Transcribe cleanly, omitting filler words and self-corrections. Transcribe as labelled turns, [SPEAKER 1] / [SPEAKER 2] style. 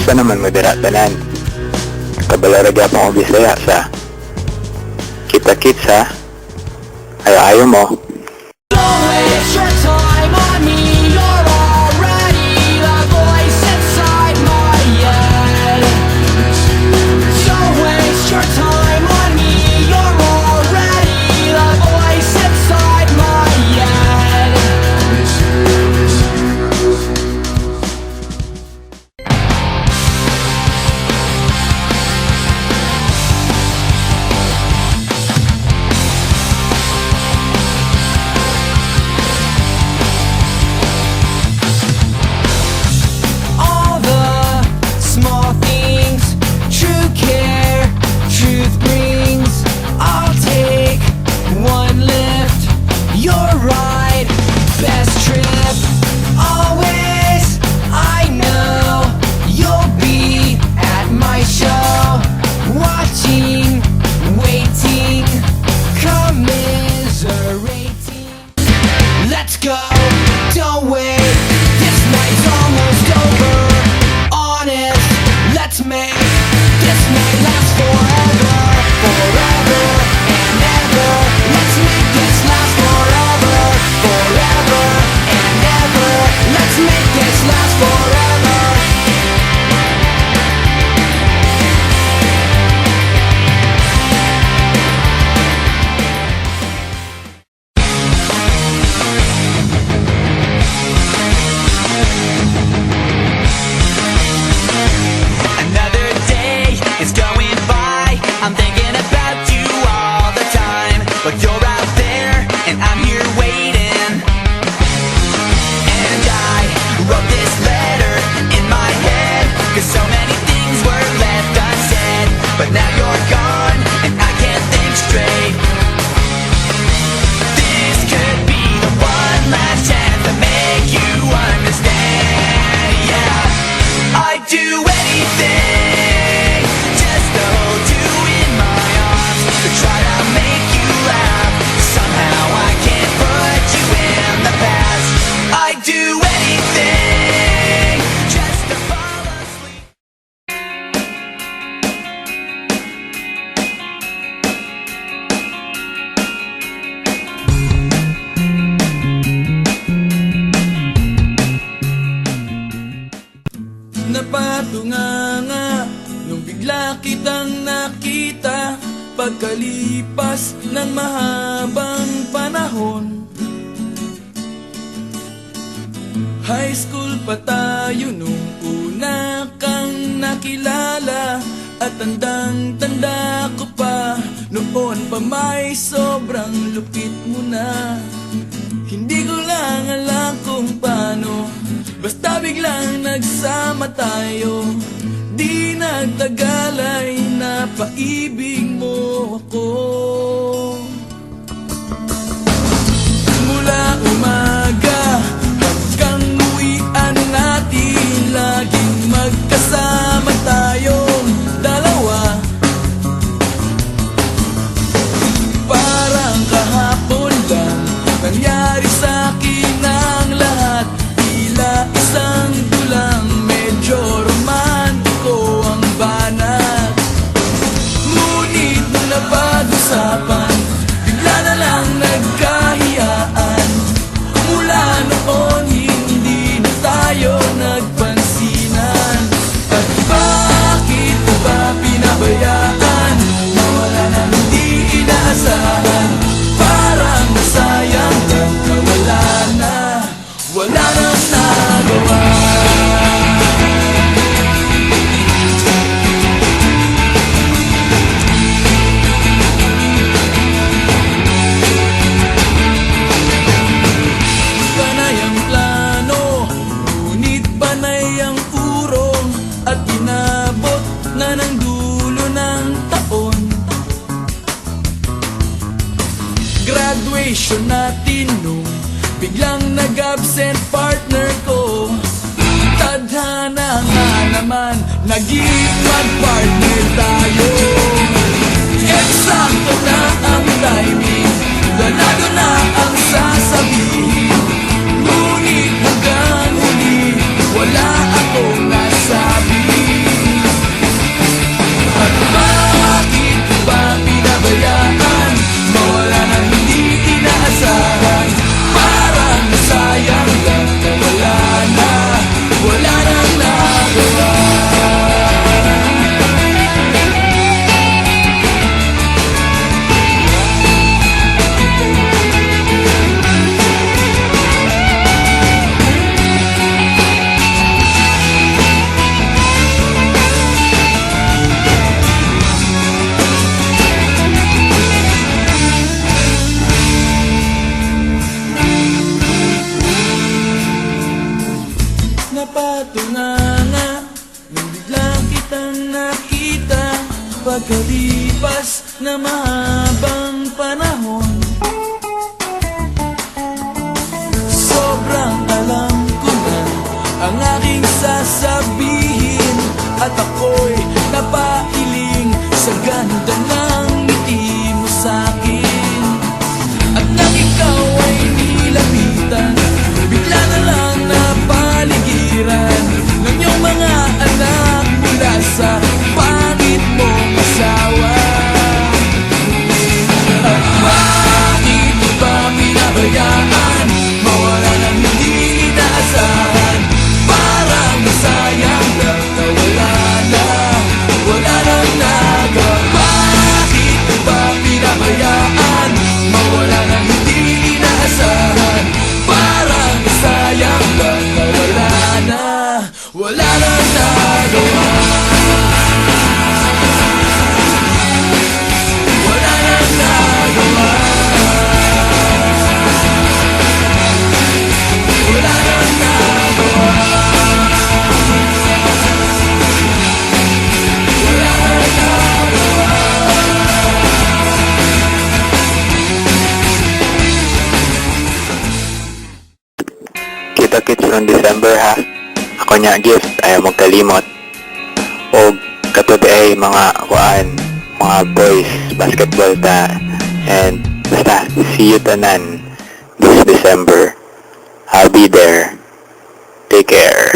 [SPEAKER 1] pa naman mo diratanan. Kabalaragya pa akong Bisaya sa kita-kits ha. Ayaw mo.
[SPEAKER 2] Don't waste your time on me. You're already the voice inside my head. Don't waste your time on me. You're already the voice inside my head. All the small things, true care, truth brings. I'll take one lift, your ride, best trip. Always, I know you'll be at my show, watching, waiting, commiserating. Let's go, don't wait. This night's almost over. Honest, let's make this night last forever. Forever and ever. Let's make this last forever. Forever and ever. Let's make this last forever.
[SPEAKER 3] Another day is going by. I'm thinking about you all the time. But you're out there and I'm here waiting. And I wrote this letter in my head, 'cause so many things were left unsaid. But now you're gone and I can't think straight. This could be the one last chance to make you understand. Yeah, I'd do anything just to hold you in my arms, to try to make you laugh. Somehow I can't put you in the past. I'd do anything just to fall asleep.
[SPEAKER 4] Napatunganga nung bigla kitang nakita, pagkalipas ng mahabang panahon. High school pa tayo nung una kang nakilala, at tandang-tanda ko pa, noon pa may sobrang lupit mo na. Hindi ko lang alam kung paano, basta biglang nagsama tayo. Di nagtagal ay napaibig mo ako. Mula umaga hanggang uwian natin, laging magkasama tayong dalawa. Parang kahapon lang nangyari sa'kin ang lahat, tila isang dulang, medyo romantiko ang banat. Ngunit nung napag-usapan, bigla na lang nagkahiyaan. Mula noon hindi na tayo nagpansinan. At bakit mo ba pinabayaan? Mawala na hindi inaasahan. Parang nasayang lang nawala na, wala nang nagawa. Panay ang plano, ngunit panay ang urong, at inabot na ng dulo ng taon. Graduation natin nung biglang nag-absent partner ko. Tadhana nga naman, naging mag-partner tayo. Eksakto na ang timing, ganado na ang sasabihin. Ngunit hanggang huli, wala akong nasabi. Pagkalipas na mahabang panahon, sobrang alam ko na ang aking sasabihin, at ako'y napailing sa ganda ng ngiti mo sa'kin. At nang ikaw ay nilapitan, bigla na lang napaligiran ng iyong mga anak mula sa pangit mong asawa. At bakit mo ba pinabayaan mawala ng hindi inaasahan? Parang masayang lang na wala nang nagawa. Bakit mo ba pinabayaan mawala ng hindi inaasahan? Parang masayang lang na wala nang nagawa. Wala nang nagawa. Wala nang nagawa. Wala nang nagawa.
[SPEAKER 1] Kita-kits noong December ha. Ako niya gift, ayaw magkalimot. O katubi ay mga kuan, mga boys, basketball ta. And basta, see you tanan this December. I'll be there. Take care.